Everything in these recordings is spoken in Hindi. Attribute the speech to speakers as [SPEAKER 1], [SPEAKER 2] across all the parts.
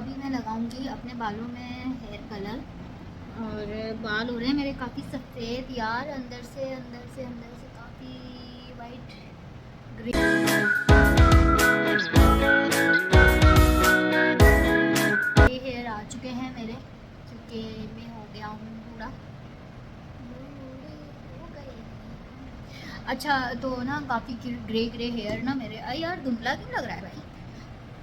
[SPEAKER 1] अभी मैं लगाऊंगी अपने बालों में हेयर कलर। और बाल हो रहे हैं मेरे काफ़ी सफ़ेद यार, अंदर से काफ़ी वाइट ग्रे हेयर आ चुके हैं मेरे, क्योंकि मैं हो गया हूँ पूरा। अच्छा तो ना काफ़ी ग्रे हेयर ना मेरे, अरे यार धुंधला क्यों लग रहा है भाई।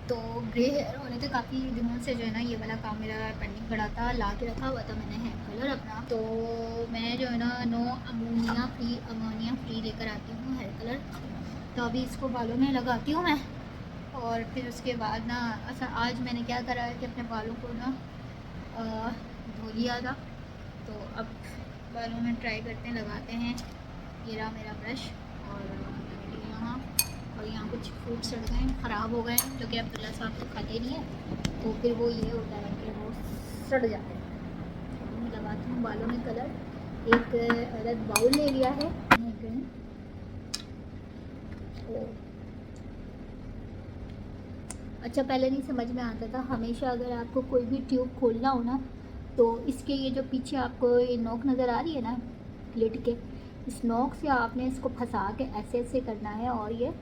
[SPEAKER 1] तो ग्रे हेयर होने के काफ़ी दिनों से जो है ना ये वाला काम मेरा पेंडिंग पड़ा था, ला के रखा हुआ था मैंने हेयर कलर अपना। तो मैं जो है ना नो अमोनिया फ्री लेकर आती हूँ हेयर कलर। तो अभी इसको बालों में लगाती हूँ मैं, और फिर उसके बाद ना अच्छा आज मैंने क्या करा है कि अपने बालों को ना धो लिया था। तो अब बालों में ट्राई करते हैं, लगाते हैं। ये रहा मेरा ब्रश, और यहाँ और यहाँ कुछ फ्रूट सड़ गए हैं, ख़राब हो गए हैं, जो कि अब्दुल्ला साहब तो खाते नहीं है, तो फिर वो ये होता है कि वो सड़ जाते हैं। मैं लगाती हूँ बालों में कलर। एक अलग बाउल ले लिया है। अच्छा पहले नहीं समझ में आता था, हमेशा अगर आपको कोई भी ट्यूब खोलना हो ना, तो इसके ये जो पीछे आपको ये नोक नज़र आ रही है ना लिड के, इस नोक से आपने इसको फंसा के ऐसे ऐसे करना है, और ये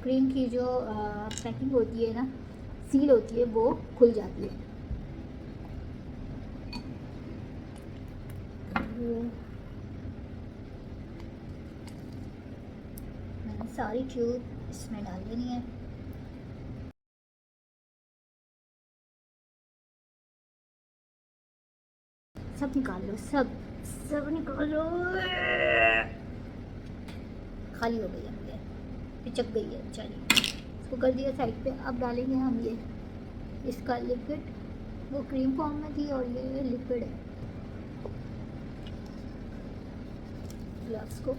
[SPEAKER 1] क्रीम की जो पैकिंग होती है ना, सील होती है, वो खुल जाती है। मैंने सारी ट्यूब इसमें डाल देनी है। सब निकाल लो, सब निकाल लो। खाली हो गई है, पिचक गई है बेचारी। इसको कर दिया साइड पे। अब डालेंगे हम ये इसका लिक्विड, वो क्रीम फॉर्म में थी और ये लिक्विड है। ग्लव्स को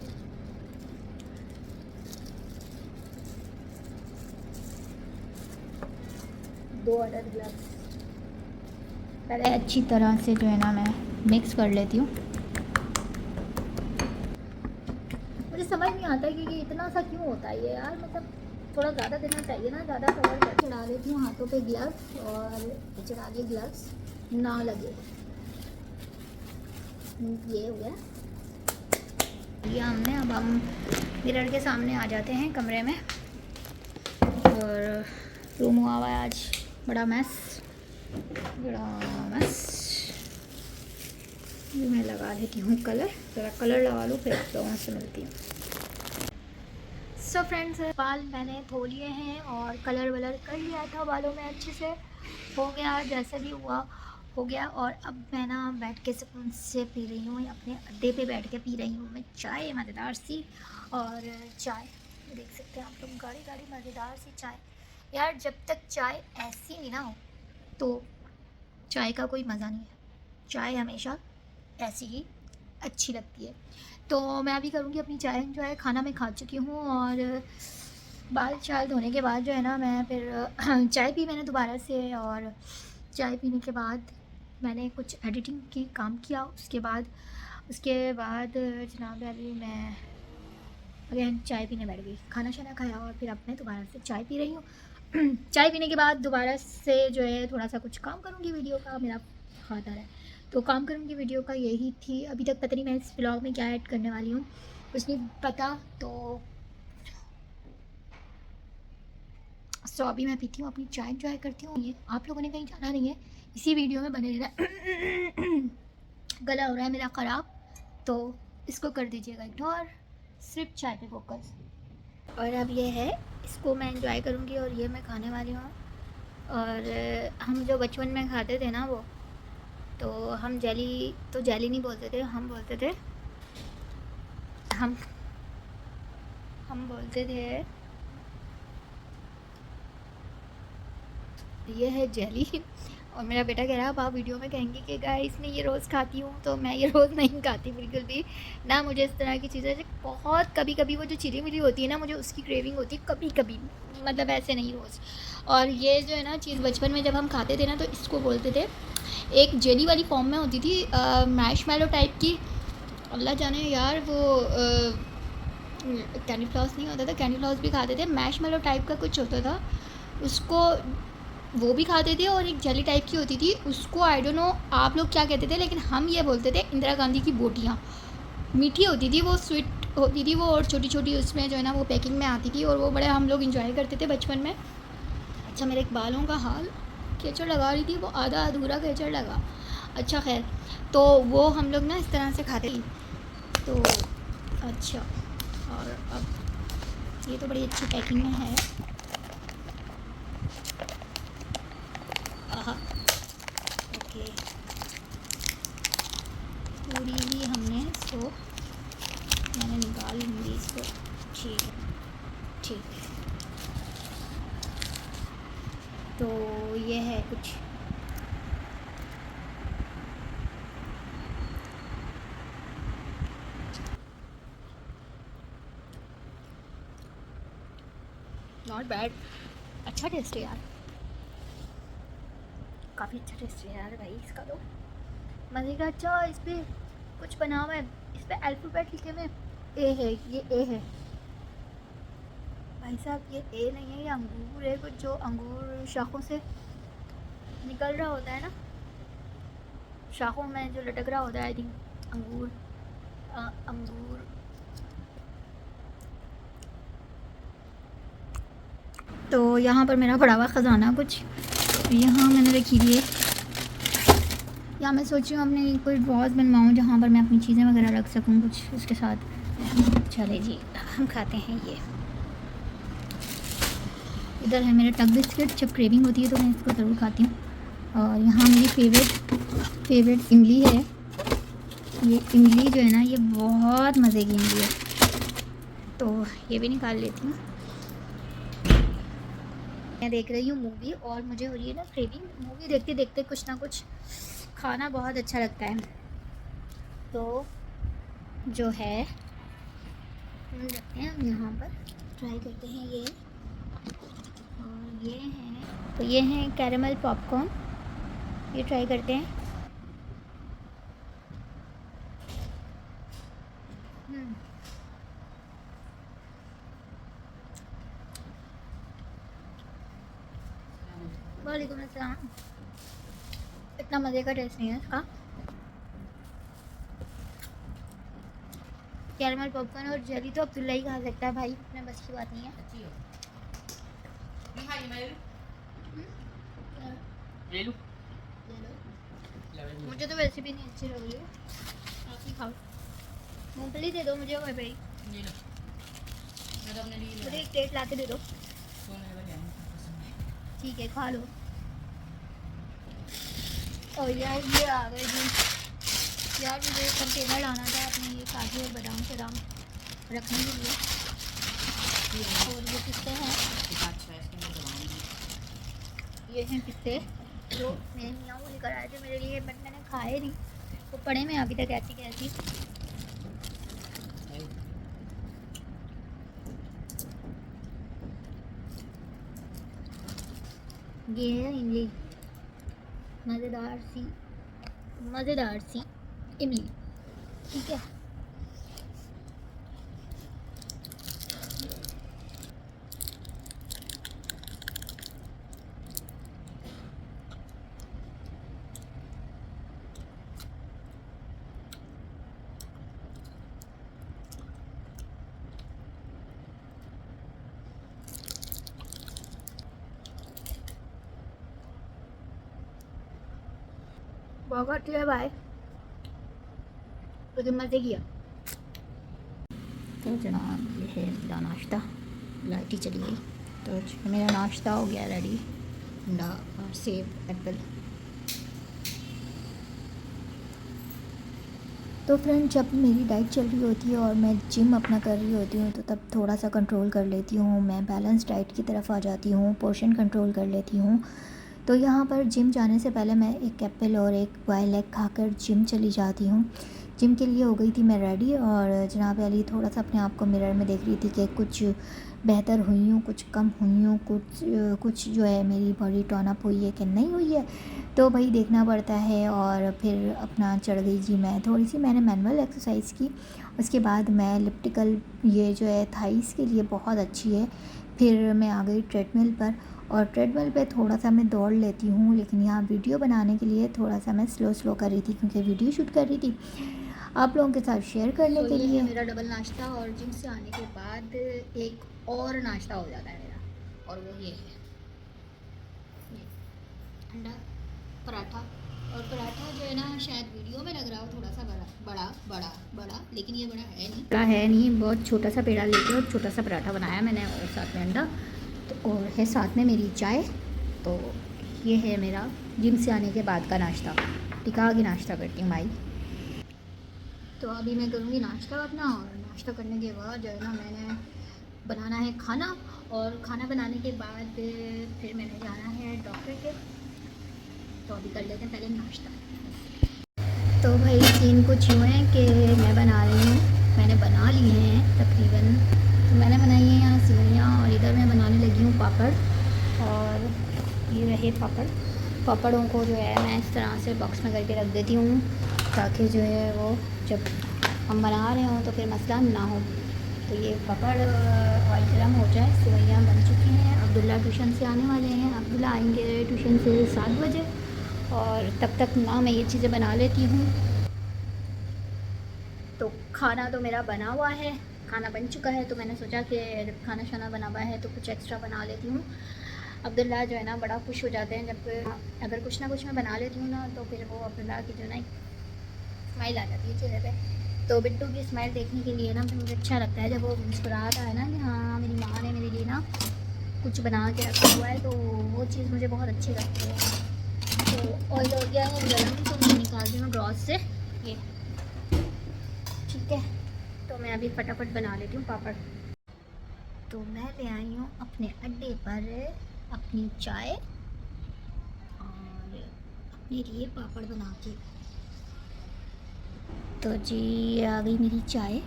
[SPEAKER 1] दो अदर ग्लव्स पहले अच्छी तरह से जो है ना मैं मिक्स कर लेती हूँ। मुझे समझ नहीं आता कि ये इतना सा क्यों होता है ये यार, मतलब थोड़ा ज़्यादा देना चाहिए ना, ज़्यादा कवर कर। चढ़ा लेती हूँ हाथों पे ग्लव्स, और चढ़ा लिए ग्लव्स ना लगे। ये हो गया ये हमने। अब हम मिरर के सामने आ जाते हैं कमरे में, और रूम हुआ हुआ है आज बड़ा मैस। ये मैं लगा लेती हूँ कलर, ज़रा कलर लगा लूँ, फिर आप लोगों से मिलती हूँ। सो फ्रेंड्स, बाल मैंने धो लिए हैं और कलर वलर कर लिया था बालों में, अच्छे से हो गया, जैसे भी हुआ हो गया। और अब मैं ना बैठ के सुकून से पी रही हूँ, अपने अड्डे पे बैठ के पी रही हूँ मैं चाय, मज़ेदार सी। और चाय देख सकते हैं आप लोग, गाढ़ी गाढ़ी मज़ेदार सी चाय। यार जब तक चाय ऐसी नहीं ना हो तो चाय का कोई मज़ा नहीं है। चाय हमेशा ऐसी ही अच्छी लगती है। तो मैं अभी करूँगी अपनी चाय एंजॉय। खाना मैं खा चुकी हूँ, और बाल चाल धोने के बाद जो है ना मैं फिर चाय पी मैंने दोबारा से। और चाय पीने के बाद मैंने कुछ एडिटिंग की काम किया। उसके बाद जनाब अभी मैं अगेन चाय पीने बैठ गई, खाना शाना खाया, और फिर अब मैं दोबारा से चाय पी रही हूँ। चाय पीने के बाद दोबारा से जो है थोड़ा सा कुछ काम करूँगी, वीडियो का मेरा हाथ आ रहा है तो काम करूँगी वीडियो का, यही थी। अभी तक पता नहीं मैं इस ब्लॉग में क्या ऐड करने वाली हूँ, कुछ नहीं पता। तो अभी मैं पीती हूँ अपनी चाय, एंजॉय करती हूँ। ये आप लोगों ने कहीं जाना नहीं है, इसी वीडियो में बने रहना। गला हो रहा है मेरा ख़राब, तो इसको कर दीजिएगा इग्नोर, सिर्फ चाय पे फोकस। और अब ये है, इसको मैं एंजॉय करूँगी, और ये मैं खाने वाली हूँ। और हम जो बचपन में खाते थे ना, वो तो हम जेली नहीं बोलते थे, हम बोलते थे ये है जेली। और मेरा बेटा कह रहा है अब आप वीडियो में कहेंगे कि गाइस मैं ये रोज़ खाती हूँ, तो मैं ये रोज़ नहीं खाती बिल्कुल भी ना। मुझे इस तरह की चीज़ें बहुत कभी कभी, वो जो चिली मिली होती है ना, मुझे उसकी क्रेविंग होती है कभी कभी, मतलब ऐसे नहीं रोज़। और ये जो है ना चीज़ बचपन में जब हम खाते थे ना, तो इसको बोलते थे, एक जेली वाली फॉर्म में होती थी, मैशमेलो टाइप की। अल्लाह जाने यार, वो कैंडी फ्लॉस नहीं होता था, कैंडी फ्लॉस भी खाते थे, मैशमेलो टाइप का कुछ होता था, उसको वो भी खाते थे, और एक जेली टाइप की होती थी, उसको आई डोंट नो आप लोग क्या कहते थे, लेकिन हम ये बोलते थे इंदिरा गांधी की बोटियाँ। मीठी होती थी वो, स्वीट होती थी वो, और छोटी छोटी उसमें जो है ना वो पैकिंग में आती थी, और वो बड़े हम लोग इंजॉय करते थे बचपन में। अच्छा, मेरे बालों का हाल, केचड़ लगा रही थी वो, आधा अधूरा केचड़ लगा। अच्छा खैर, तो वो हम लोग ना इस तरह से खाते थे। तो अच्छा, और अब ये तो बड़ी अच्छी पैकिंग में है। आहा, ओके, पूरी ही हमने इसको, मैंने निकाल लूँगी इसको। ठीक है, ठीक है। तो ये है कुछ, नॉट बैड, अच्छा टेस्ट है यार, काफ़ी अच्छा टेस्ट है यार भाई इसका तो, मज़े का। अच्छा, इस पर कुछ बना हुआ है, इस पर अल्फ़ाबेट लिखे हुए, ए है, ये ए है भाई साहब, ये ए नहीं है, ये अंगूर है कुछ, जो अंगूर शाखों से निकल रहा होता है ना, शाखों में जो लटक रहा होता है, आई थिंक अंगूर, अंगूर। तो यहाँ पर मेरा पड़ा हुआ ख़जाना कुछ, यहाँ मैंने रखी थी, या मैं सोच रही हूँ अपने कोई ड्रॉज बनवाऊँ जहाँ पर मैं अपनी चीज़ें वगैरह रख सकूँ कुछ उसके साथ। चले जी, हम खाते हैं ये। इधर है मेरा टक बिस्किट, जब क्रेविंग होती है तो मैं इसको ज़रूर खाती हूँ। और यहाँ मेरी फेवरेट इमली है, ये इमली जो है ना ये बहुत मज़े की इमली है, तो ये भी निकाल लेती हूँ। मैं देख रही हूँ मूवी, और मुझे हो रही है ना क्रेविंग, मूवी देखते देखते कुछ ना कुछ खाना बहुत अच्छा लगता है। तो जो है हम रखते हैं, हम यहाँ पर ट्राई करते हैं ये, और ये है, तो ये है कैरेमल पॉपकॉर्न, ये ट्राई करते हैं। वालेकुम अस्सलाम। इतना मज़े का टेस्ट नहीं है इसका, कैरेमल पॉपकॉर्न और जेली तो अब्दुल्ला ही खा सकता है भाई, अपने बस की बात नहीं है। मुझे तो वैसे भी नहीं अच्छी लग रही है, आप ही खाओ। मूंगफली दे दो मुझे भाई, मुझे एक प्लेट ला के दे दो। ठीक है, खा लो। और यार ये आ गए जी, यार मुझे कंटेनर लाना था अपने ये काजू और बादाम रखने के लिए। और ये पिस्ते हैं, ये हैं पिस्ते जो मेरे मियाँ वो लेकर आए थे मेरे लिए, बट मैंने खाए नहीं, वो पड़े में अभी तक ऐसी कैसी। ये है इमली, मज़ेदार सी इमली, ठीक है। बहुत है भाई, तो मज़े किया। तो जनाब ये है मेरा नाश्ता, लाइट ही चली गई, तो मेरा नाश्ता हो गया रेडी, अंडा और सेब एप्पल। तो फ्रेंड, जब मेरी डाइट चल रही होती है और मैं जिम अपना कर रही होती हूँ तो तब थोड़ा सा कंट्रोल कर लेती हूँ, मैं बैलेंस डाइट की तरफ आ जाती हूँ, पोर्शन कंट्रोल कर लेती हूँ। तो यहाँ पर जिम जाने से पहले मैं एक एप्पल और एक बॉयल एग खाकर जिम चली जाती हूँ। जिम के लिए हो गई थी मैं रेडी, और जनाब अली थोड़ा सा अपने आप को मिरर में देख रही थी कि कुछ बेहतर हुई हूँ, कुछ कम हुई हूँ, कुछ जो है मेरी बॉडी टर्न अप हुई है कि नहीं हुई है, तो भाई देखना पड़ता है। और फिर अपना चढ़ गई जी मैं, थोड़ी सी मैंने मैनुअल एक्सरसाइज की, उसके बाद मैं एलिप्टिकल, ये जो है थाइस के लिए बहुत अच्छी है, फिर मैं आ गई ट्रेडमिल पर, और ट्रेडमिल पे थोड़ा सा मैं दौड़ लेती हूँ, लेकिन यहाँ वीडियो बनाने के लिए थोड़ा सा मैं स्लो कर रही थी क्योंकि वीडियो शूट कर रही थी आप लोगों के साथ शेयर करने के लिए। मेरा डबल नाश्ता और जिम से आने के बाद एक और नाश्ता हो जाता है मेरा, और वो ये है अंडा पराठा। और पराठा जो है ना, शायद वीडियो में लग रहा हो थोड़ा सा बड़ा, लेकिन ये बड़ा है नहीं, बहुत छोटा सा पेड़ा लेके और छोटा सा पराठा बनाया मैंने, और साथ में अंडा तो, और है साथ में मेरी चाय। तो ये है मेरा जिम से आने के बाद का नाश्ता। टिका के नाश्ता करती हूँ भाई। तो अभी मैं करूँगी नाश्ता अपना, और नाश्ता करने के बाद जो है ना, मैंने बनाना है खाना, और खाना बनाने के बाद फिर मैंने जाना है डॉक्टर के। तो अभी कर लेते हैं पहले नाश्ता। तो भाई सीन कुछ यूँ है कि मैं बना रही हूँ, मैंने बना ली हैं तकरीबन। तो मैंने बनाई है यहाँ सेवइयाँ, और इधर मैं बनाने लगी हूँ पापड़। और ये रहे पापड़ों को जो है मैं इस तरह से बॉक्स में करके रख देती हूँ, ताकि जो है वो जब हम बना रहे हों तो फिर मसला ना हो। तो ये पापड़ ऑयल गर्म हो जाए, सेवइयाँ बन चुकी हैं। अब्दुल्ला ट्यूशन से आने वाले हैं, अब्दुल्ला आएंगे ट्यूशन से 7 बजे, और तब तक ना मैं ये चीज़ें बना लेती हूँ। तो खाना तो मेरा बना हुआ है, खाना बन चुका है, तो मैंने सोचा कि जब खाना शाना बना हुआ है तो कुछ एक्स्ट्रा बना लेती हूँ। अब्दुल्ला जो है ना बड़ा खुश हो जाते हैं जब अगर कुछ ना कुछ मैं बना लेती हूँ ना, तो फिर वो अब्दुल्ला की जो ना स्माइल आ जाती है चेहरे पे। तो बिट्टू की स्माइल देखने के लिए ना मुझे अच्छा लगता है, जब वो मुस्कुराता है ना कि हाँ मेरी माँ ने मेरे लिए ना कुछ बना के रखा हुआ है, तो वो चीज़ मुझे बहुत अच्छी लगती है। तो ऑयल हो गया है गर्म, तो मैं निकालती हूँ ग्रॉस से ये, ठीक है। तो मैं अभी फटाफट बना लेती हूँ पापड़। तो मैं ले आई हूँ अपने अड्डे पर अपनी चाय, और अपने लिए पापड़ बना के। तो जी आ गई मेरी चाय।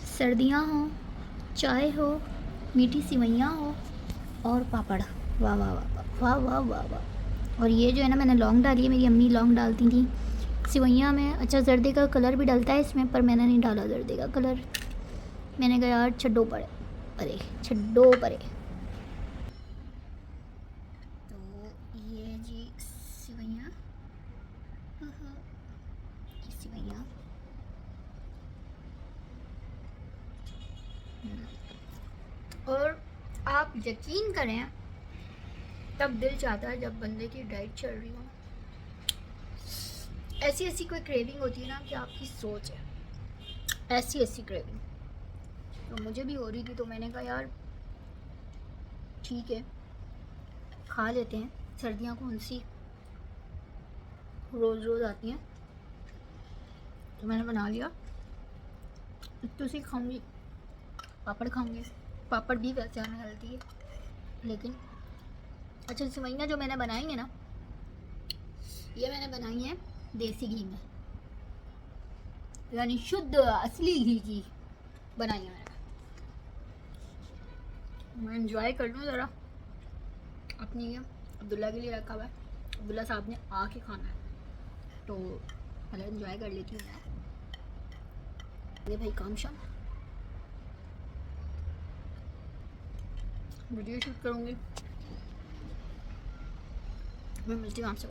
[SPEAKER 1] सर्दियाँ हो, चाय हो, मीठी सिवैयाँ हो और पापड़, वाह वाह वाह वाह वाह वाह वाह। और ये जो है ना, मैंने लौंग डाली है, मेरी अम्मी लौंग डालती थी सिवैयाँ में। अच्छा जर्दे का कलर भी डलता है इसमें, पर मैंने नहीं डाला जर्दे का कलर। मैंने कहा यार छड्डो परे, अरे छड्डो परे। तो ये जी सिवैयाँ, सिवैयाँ और आप यकीन करें, तब दिल चाहता है जब बंदे की डाइट चल रही हो, ऐसी ऐसी कोई क्रेविंग होती है ना कि आपकी सोच है, ऐसी ऐसी क्रेविंग तो मुझे भी हो रही थी। तो मैंने कहा यार ठीक है खा लेते हैं, सर्दियाँ कौन सी रोज़ रोज़ आती हैं। तो मैंने बना लिया, तो सी खाऊंगी, पापड़ खाऊंगी। पापड़ भी वैसे हमें हेल्दी है, लेकिन अच्छा सेवइयाँ जो मैंने बनाई है ना, ये मैंने बनाई है देसी घी में, यानी शुद्ध असली घी की बनाई है मैंने। मैं इंजॉय कर लूँ ज़रा अपनी, ये अब्दुल्ला के लिए रखा हुआ है, अब्दुल्ला साहब ने आके खाना है, तो पहले इंजॉय कर लेती हूँ मैं। ये भाई काम शाम वीडियो शूट करूँगी, मैं मिलती हूँ आपसे।